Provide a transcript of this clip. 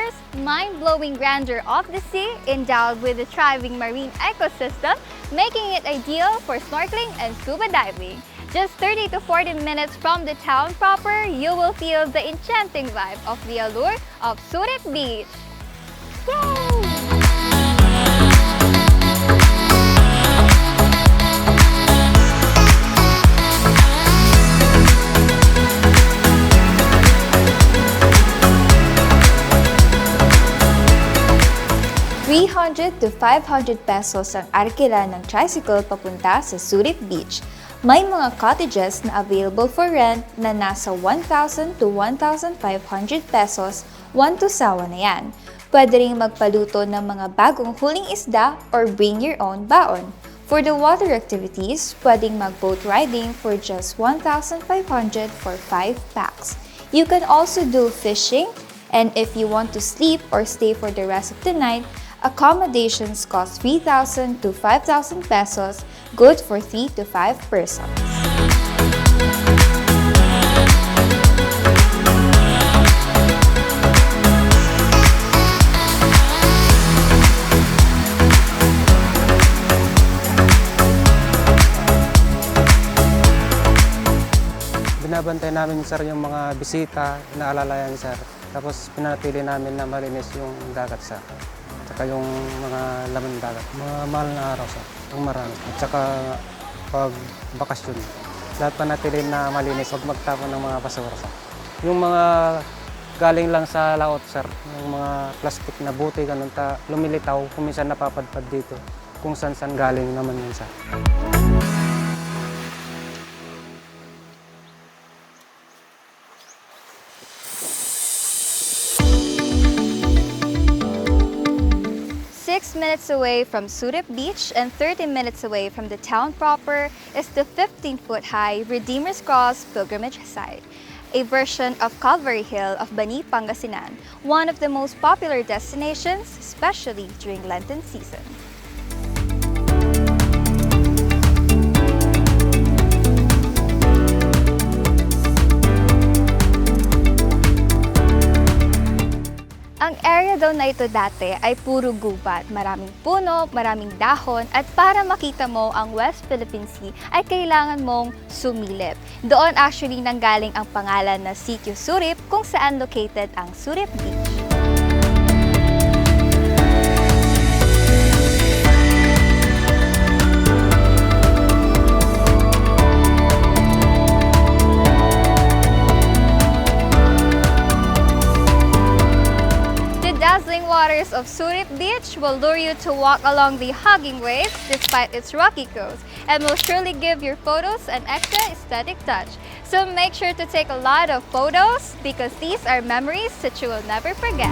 colors, mind-blowing grandeur of the sea, endowed with a thriving marine ecosystem, making it ideal for snorkeling and scuba diving. Just 30 to 40 minutes from the town proper, you will feel the enchanting vibe of the allure of Surip Beach. Yay! 300 to 500 pesos ang arkila ng tricycle papunta sa Surip Beach. May mga cottages na available for rent na nasa 1,000 to 1,500 pesos, 1 to sawa na yan. Pwede ring magpaluto ng mga bagong huling isda or bring your own baon. For the water activities, pwedeng mag-boat riding for just 1,500 for 5 packs. You can also do fishing, and if you want to sleep or stay for the rest of the night, accommodations cost 3,000 to 5,000 pesos, good for 3 to 5 persons. Binabantay namin, sir, yung mga bisita, inaalalayan, sir. Tapos pinanatili namin na malinis yung dagat, sir. At saka yung mga laman dagat. Mga mahal na araw, sir. Ang marami. At saka pag bakasyon, lahat panatilin na malinis. Huwag magtapon ng mga basura, sir. Yung mga galing lang sa laot, sir. Yung mga plastic na buti, ganun, lumilitaw. Kung minsan napapadpad dito. Kung saan-saan galing naman yun, sir. Minutes away from Surip Beach and 30 minutes away from the town proper is the 15-foot-high Redeemer's Cross pilgrimage site, a version of Calvary Hill of Bani, Pangasinan, one of the most popular destinations, especially during Lenten season. Ang area daw na ito dati ay puro gubat, maraming puno, maraming dahon, at para makita mo ang West Philippine Sea ay kailangan mong sumilip. Doon actually nanggaling ang pangalan na Sitio Surip kung saan located ang Surip Beach. The dazzling waters of Surip Beach will lure you to walk along the hugging waves despite its rocky coast, and will surely give your photos an extra aesthetic touch. So make sure to take a lot of photos because these are memories that you will never forget.